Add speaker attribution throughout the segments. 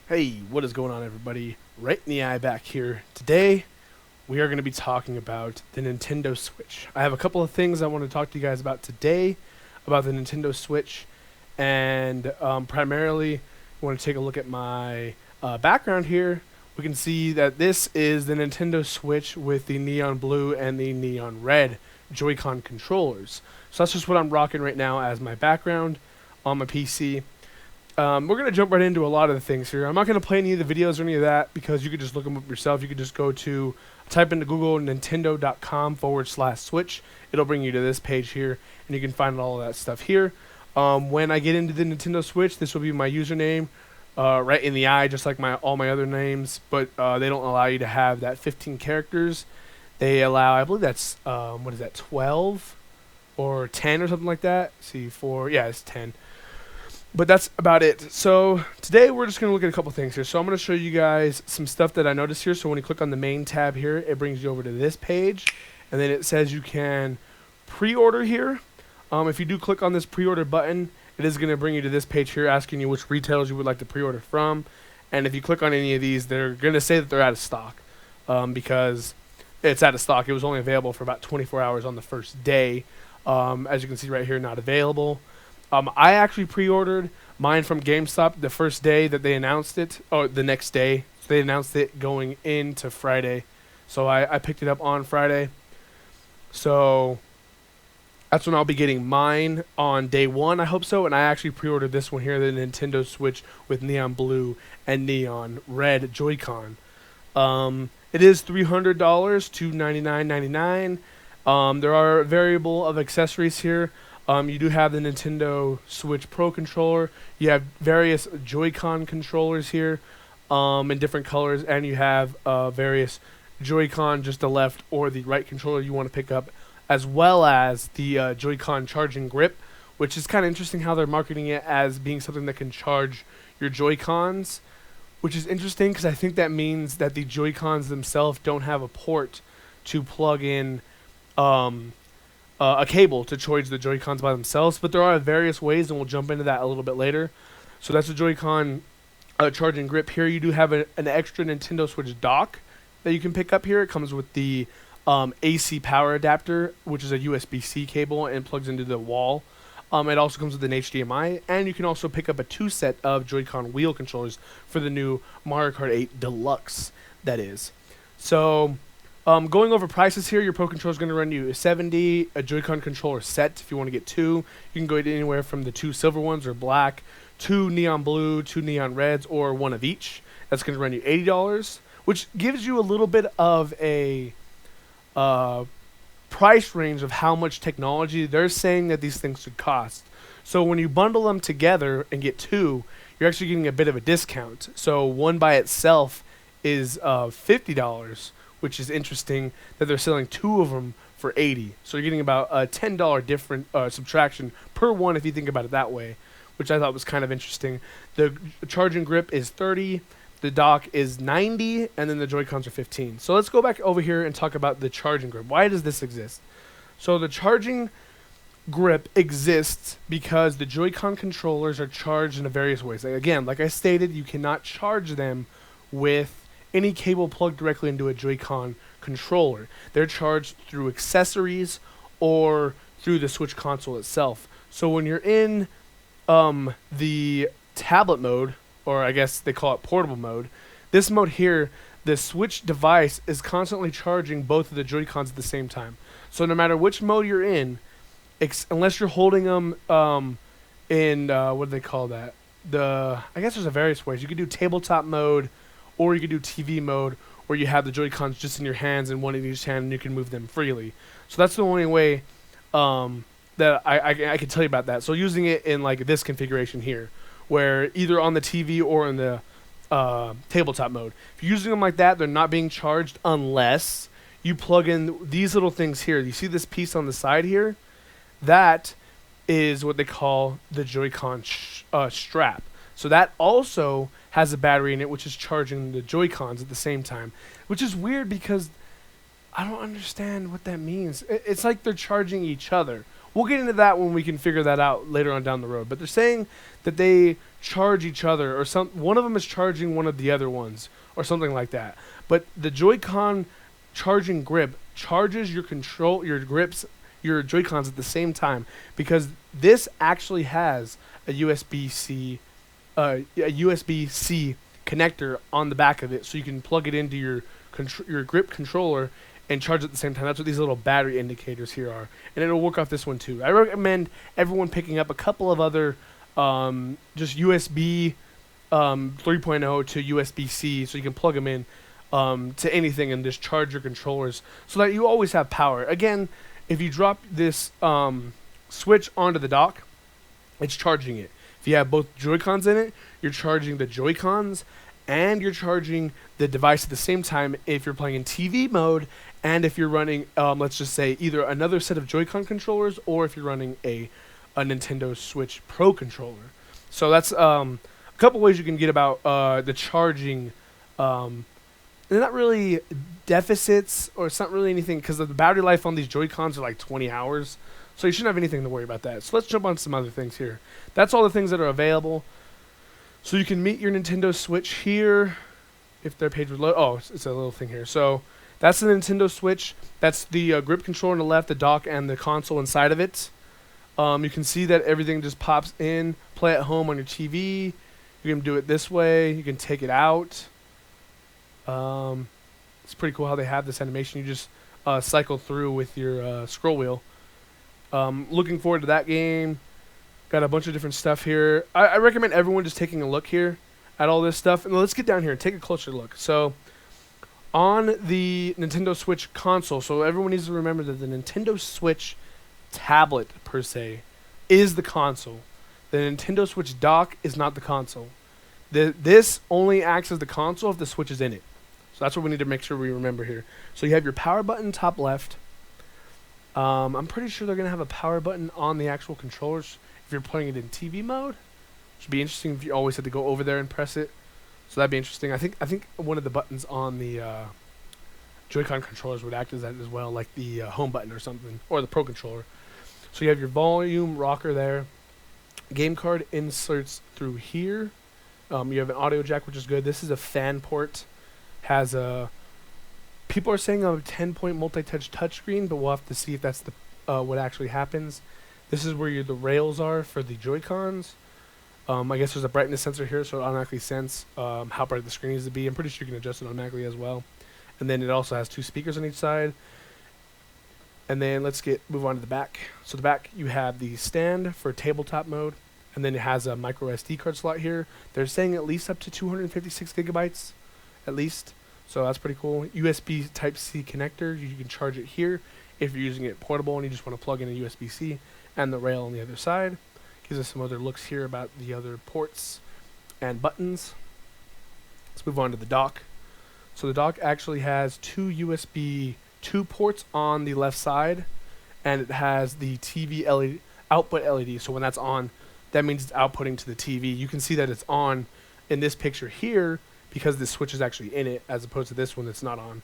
Speaker 1: Hey, what is going on, everybody? Right in the eye back here. Today, we are going to be talking about the Nintendo Switch. I have a couple of things I want to talk to you guys about today about the Nintendo Switch, and primarily, I want to take a look at my background here. We can see that this is the Nintendo Switch with the neon blue and the neon red Joy-Con controllers. So that's just what I'm rocking right now as my background on my PC. We're going to jump right into a lot of the things here. I'm not going to play any of the videos or any of that because you could just look them up yourself. You could just go to, type into Google nintendo.com/switch. It'll bring you to this page here, and you can find all of that stuff here. When I get into the Nintendo Switch, this will be my username right in the eye, just like all my other names, but they don't allow you to have that 15 characters. They allow, I believe that's, 12 or 10 or something like that. See, it's 10. But that's about it. So today we're just going to look at a couple things here. So I'm going to show you guys some stuff that I noticed here. So when you click on the main tab here, it brings you over to this page. And then it says you can pre-order here. If you do click on this pre-order button, it is going to bring you to this page here asking you which retailers you would like to pre-order from. And if you click on any of these, they're going to say that they're out of stock because it's out of stock. It was only available for about 24 hours on the first day. As you can see right here, not available. I actually pre-ordered mine from GameStop the first day that they announced it, or the next day. So they announced it going into Friday. So I picked it up on Friday. So that's when I'll be getting mine on day one, I hope so. And I actually pre-ordered this one here, the Nintendo Switch with neon blue and neon red Joy-Con. It is $300 to $99.99. There are a variable of accessories here. You do have the Nintendo Switch Pro controller. You have various Joy-Con controllers here in different colors, and you have various Joy-Con, just the left or the right controller you want to pick up, as well as the Joy-Con charging grip, which is kind of interesting how they're marketing it as being something that can charge your Joy-Cons, which is interesting because I think that means that the Joy-Cons themselves don't have a port to plug in a cable to charge the Joy-Cons by themselves, but there are various ways, and we'll jump into that a little bit later. So that's the Joy-Con charging grip. Here you do have an extra Nintendo Switch dock that you can pick up here. It comes with the AC power adapter, which is a USB-C cable and plugs into the wall. It also comes with an HDMI, and you can also pick up a 2 set of Joy-Con wheel controllers for the new Mario Kart 8 Deluxe, that is. So going over prices here, your Pro Controller is going to run you $70, a Joy-Con controller set if you want to get two. You can go anywhere from the 2 silver ones or black, 2 neon blue, 2 neon reds, or 1 of each. That's going to run you $80, which gives you a little bit of a price range of how much technology they're saying that these things should cost. So when you bundle them together and get 2, you're actually getting a bit of a discount. So one by itself is $50, which is interesting that they're selling 2 of them for $80. So you're getting about a $10 different subtraction per one if you think about it that way, which I thought was kind of interesting. The charging grip is $30, the dock is $90, and then the Joy-Cons are $15. So let's go back over here and talk about the charging grip. Why does this exist? So the charging grip exists because the Joy-Con controllers are charged in various ways. Again, like I stated, you cannot charge them with any cable plugged directly into a Joy-Con controller. They're charged through accessories or through the Switch console itself. So when you're in the tablet mode, or I guess they call it portable mode, this mode here, the Switch device is constantly charging both of the Joy-Cons at the same time. So no matter which mode you're in, unless you're holding them in, what do they call that? I guess there's various ways. You could do tabletop mode, or you could do TV mode, where you have the Joy-Cons just in your hands and one in each hand, and you can move them freely. So that's the only way that I can tell you about that. So using it in like this configuration here, where either on the TV or in the tabletop mode. If you're using them like that, they're not being charged unless you plug in these little things here. You see this piece on the side here? That is what they call the Joy-Con strap. So that also has a battery in it, which is charging the Joy-Cons at the same time, which is weird because I don't understand what that means. It's like they're charging each other. we'll get into that when we can figure that out later on down the road. But they're saying that they charge each other, or one of them is charging one of the other ones, or something like that. But the Joy-Con charging grip charges your grips, your Joy-Cons at the same time, because this actually has a USB-C connector on the back of it, so you can plug it into your grip controller and charge at the same time. That's what these little battery indicators here are, and it'll work off this one too. I recommend everyone picking up a couple of other just USB 3.0 to USB-C, so you can plug them in to anything and just charge your controllers so that you always have power. Again, if you drop this switch onto the dock, it's charging it. If you have both Joy-Cons in it, you're charging the Joy-Cons and you're charging the device at the same time if you're playing in TV mode, and if you're running, let's just say, either another set of Joy-Con controllers, or if you're running a Nintendo Switch Pro controller. So that's a couple ways you can get about the charging. They're not really deficits, or it's not really anything, because the battery life on these Joy-Cons are like 20 hours. So you shouldn't have anything to worry about that. So let's jump on some other things here. That's all the things that are available. So you can meet your Nintendo Switch here. If their page would load. Oh, it's a little thing here. So that's the Nintendo Switch. That's the grip controller on the left, the dock, and the console inside of it. You can see that everything just pops in. Play at home on your TV. You can do it this way. You can take it out. It's pretty cool how they have this animation. You just cycle through with your scroll wheel. Looking forward to that game. Got a bunch of different stuff here. I recommend everyone just taking a look here at all this stuff. And let's get down here and take a closer look. So, on the Nintendo Switch console, so everyone needs to remember that the Nintendo Switch tablet, per se, is the console. The Nintendo Switch dock is not the console. This only acts as the console if the Switch is in it. So that's what we need to make sure we remember here. So you have your power button top left. I'm pretty sure they're going to have a power button on the actual controllers if you're playing it in TV mode. Should be interesting if you always had to go over there and press it. So that'd be interesting. I think one of the buttons on the Joy-Con controllers would act as that as well, like the home button or something, or the Pro controller. So you have your volume rocker there. Game card inserts through here. You have an audio jack, which is good. This is a fan port. Has a people are saying a 10-point multi-touch touchscreen, but we'll have to see if that's the what actually happens. This is where the rails are for the Joy-Cons. I guess there's a brightness sensor here, so it automatically sense how bright the screen needs to be. I'm pretty sure you can adjust it automatically as well. And then it also has 2 speakers on each side. And then let's move on to the back. So the back, you have the stand for tabletop mode, and then it has a micro SD card slot here. They're saying at least up to 256 gigabytes, at least. So that's pretty cool. USB Type-C connector. You can charge it here if you're using it portable and you just want to plug in a USB-C, and the rail on the other side. Gives us some other looks here about the other ports and buttons. Let's move on to the dock. So the dock actually has 2 USB 2 ports on the left side, and it has the TV LED output LED. So when that's on, that means it's outputting to the TV. You can see that it's on in this picture here because the switch is actually in it, as opposed to this one that's not on.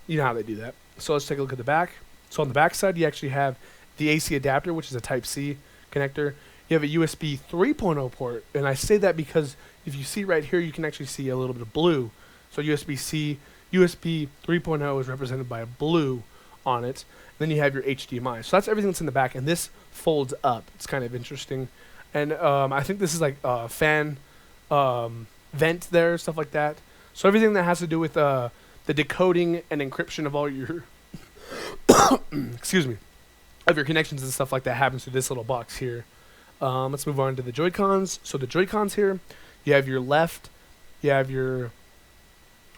Speaker 1: You know how they do that. So let's take a look at the back. So on the back side, you actually have the AC adapter, which is a Type-C connector. You have a USB 3.0 port, and I say that because if you see right here, you can actually see a little bit of blue. So USB 3.0 is represented by a blue on it. Then you have your HDMI. So that's everything that's in the back, and this folds up. It's kind of interesting. And I think this is like a fan vent there, stuff like that. So everything that has to do with the decoding and encryption of all your excuse me, of your connections and stuff like that happens through this little box here. Let's move on to the Joy-Cons. So the Joy-Cons here, you have your left, you have your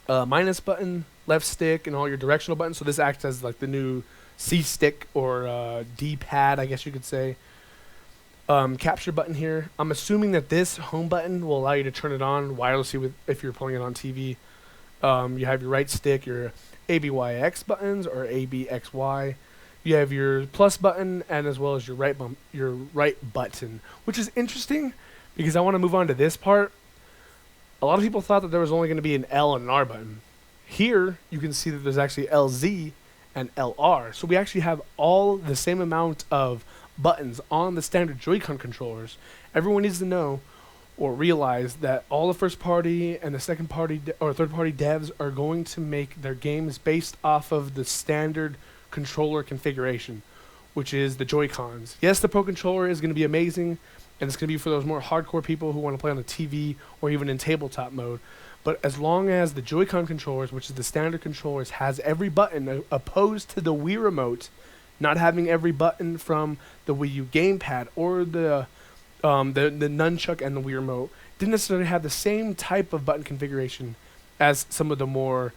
Speaker 1: minus button, left stick, and all your directional buttons. So this acts as like the new C stick or D-pad, I guess you could say. Capture button here. I'm assuming that this home button will allow you to turn it on wirelessly if you're playing it on TV. You have your right stick, your ABYX buttons or ABXY. You have your plus button, and as well as your right button, which is interesting because I want to move on to this part. A lot of people thought that there was only going to be an L and an R button. Here, you can see that there's actually LZ and LR. So we actually have all the same amount of buttons on the standard Joy-Con controllers, everyone needs to know or realize that all the first party and the second party or third party devs are going to make their games based off of the standard controller configuration, which is the Joy-Cons. Yes, the Pro Controller is going to be amazing, and it's going to be for those more hardcore people who want to play on the TV or even in tabletop mode. But as long as the Joy-Con controllers, which is the standard controllers, has every button opposed to the Wii Remote, not having every button from the Wii U gamepad or the nunchuck and the Wii Remote, didn't necessarily have the same type of button configuration as some of the more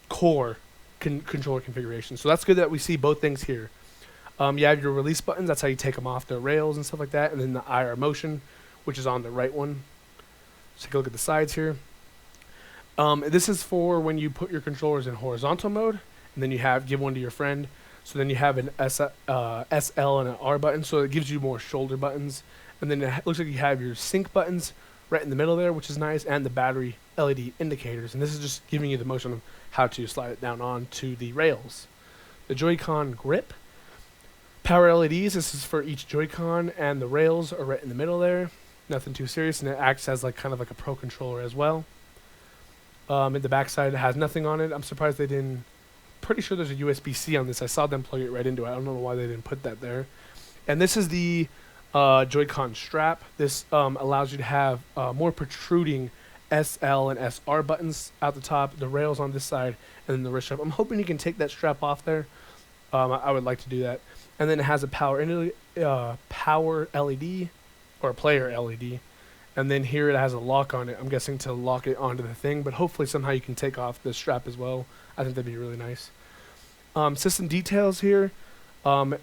Speaker 1: core controller configurations. So that's good that we see both things here. You have your release buttons, that's how you take them off the rails and stuff like that, and then the IR motion, which is on the right one. Let's take a look at the sides here. This is for when you put your controllers in horizontal mode, and then you give one to your friend. So then you have an SL and an R button, so it gives you more shoulder buttons. And then it looks like you have your sync buttons right in the middle there, which is nice, and the battery LED indicators. And this is just giving you the motion of how to slide it down onto the rails. The Joy-Con grip. Power LEDs, this is for each Joy-Con, and the rails are right in the middle there. Nothing too serious, and it acts as kind of like a Pro Controller as well. In the backside, it has nothing on it. I'm surprised they didn't. Pretty sure there's a USB-C on this. I saw them plug it right into it. I don't know why they didn't put that there. And this is the Joy-Con strap. This allows you to have more protruding SL and SR buttons out the top, the rails on this side, and then the wrist strap. I'm hoping you can take that strap off there. I would like to do that. And then it has a power LED or a player LED. And then here it has a lock on it. I'm guessing to lock it onto the thing, but hopefully somehow you can take off the strap as well. I think that'd be really nice. System details here.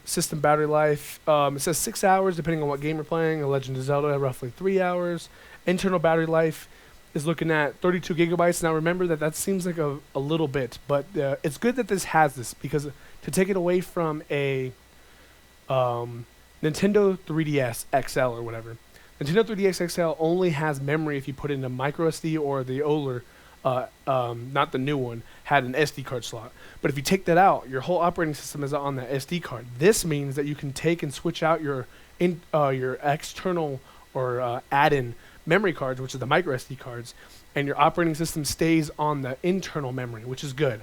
Speaker 1: System battery life. It says 6 hours depending on what game you're playing. A Legend of Zelda, roughly 3 hours. Internal battery life is looking at 32 gigabytes. Now remember that seems like a little bit, but it's good that this has this, because to take it away from a Nintendo 3DS XL or whatever. Nintendo 3DS XL only has memory if you put it in a micro SD, or the older, not the new one, had an SD card slot. But if you take that out, your whole operating system is on that SD card. This means that you can take and switch out your external or add-in memory cards, which are the micro SD cards, and your operating system stays on the internal memory, which is good.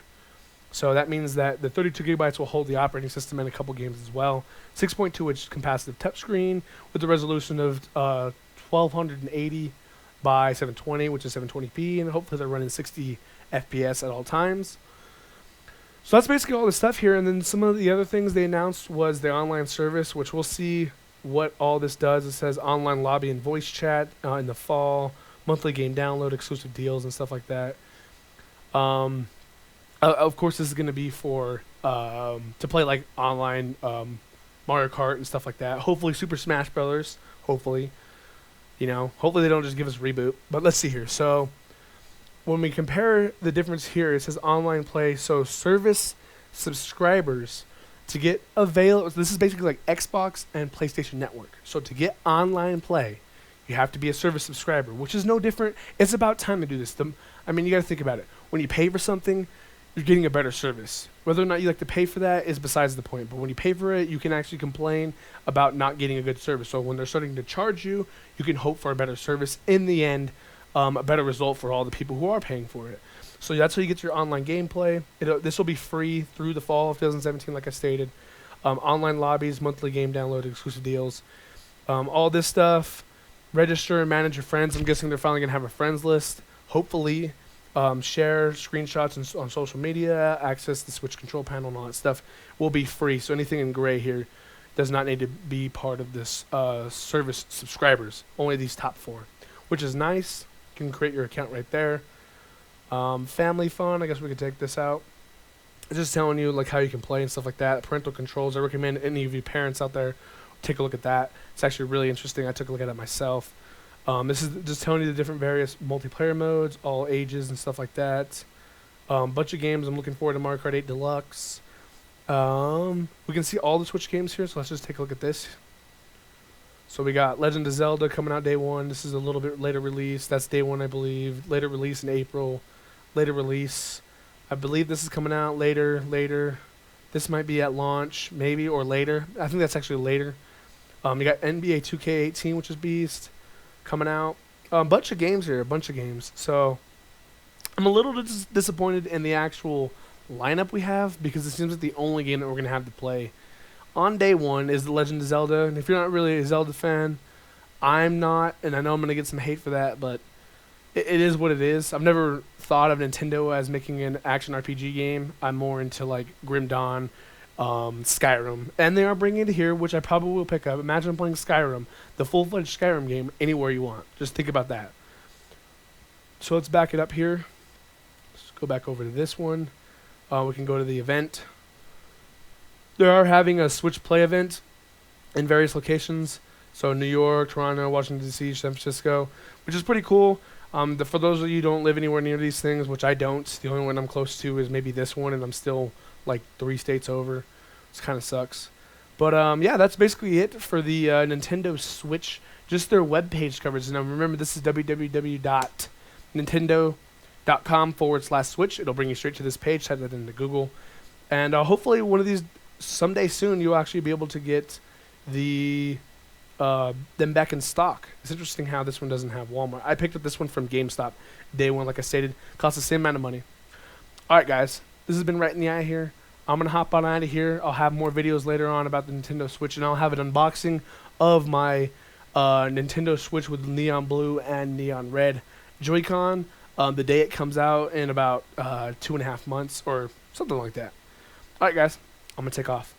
Speaker 1: So that means that the 32 gigabytes will hold the operating system in a couple games as well. 6.2-inch capacitive touchscreen with a resolution of 1280 by 720, which is 720p, and hopefully they're running 60 FPS at all times. So that's basically all the stuff here. And then some of the other things they announced was the online service, which we'll see what all this does. It says online lobby and voice chat in the fall, monthly game download, exclusive deals, and stuff like that. Of course, this is going to be for to play like online Mario Kart and stuff like that. Hopefully, Super Smash Brothers. Hopefully they don't just give us Reboot. But let's see here. So when we compare the difference here, it says online play. So service subscribers to get available. This is basically like Xbox and PlayStation Network. So to get online play, you have to be a service subscriber, which is no different. It's about time to do this. You got to think about it. When you pay for something, you're getting a better service. Whether or not you like to pay for that is besides the point. But when you pay for it, you can actually complain about not getting a good service. So when they're starting to charge you, you can hope for a better service. In the end, a better result for all the people who are paying for it. So that's how you get your online gameplay. This will be free through the fall of 2017, like I stated. Online lobbies, monthly game download, exclusive deals. All this stuff. Register and manage your friends. I'm guessing they're finally going to have a friends list. Hopefully. Share screenshots on social media, access the Switch control panel, and all that stuff will be free. So anything in gray here does not need to be part of this service subscribers. Only these top 4, which is nice. You can create your account right there. Family fun, I guess we could take this out. It's just telling you like how you can play and stuff like that. Parental controls, I recommend any of you parents out there take a look at that. It's actually really interesting. I took a look at it myself. This is just telling you the different various multiplayer modes, all ages and stuff like that. Bunch of games. I'm looking forward to Mario Kart 8 Deluxe. We can see all the Switch games here, so let's just take a look at this. So we got Legend of Zelda coming out day 1. This is a little bit later release. That's day 1, I believe. Later release in April. Later release. I believe this is coming out later. This might be at launch, maybe, or later. I think that's actually later. You got NBA 2K18, which is beast, coming out. A bunch of games here, a bunch of games. So I'm a little disappointed in the actual lineup we have because it seems like the only game that we're going to have to play on day one is The Legend of Zelda. And if you're not really a Zelda fan, I'm not, and I know I'm going to get some hate for that, but it is what it is. I've never thought of Nintendo as making an action RPG game. I'm more into like Grim Dawn, Skyrim, and they are bringing it here, which I probably will pick up. Imagine playing Skyrim, the full-fledged Skyrim game, anywhere you want. Just think about that. So let's back it up here. Let's go back over to this one. We can go to the event. They are having a Switch Play event in various locations. So New York, Toronto, Washington, D.C., San Francisco, which is pretty cool. For those of you who don't live anywhere near these things, which I don't, the only one I'm close to is maybe this one, and I'm still like 3 states over. It kind of sucks. But yeah, that's basically it for the Nintendo Switch. Just their webpage coverage. Now remember, this is www.nintendo.com/Switch. It'll bring you straight to this page. Type that into Google. And hopefully one of these, someday soon, you'll actually be able to get them back in stock. It's interesting how this one doesn't have Walmart. I picked up this one from GameStop day one, like I stated. Cost the same amount of money. Alright guys, this has been Right in the Eye here. I'm going to hop on out of here. I'll have more videos later on about the Nintendo Switch, and I'll have an unboxing of my Nintendo Switch with Neon Blue and Neon Red Joy-Con the day it comes out in about 2.5 months or something like that. Alright guys, I'm going to take off.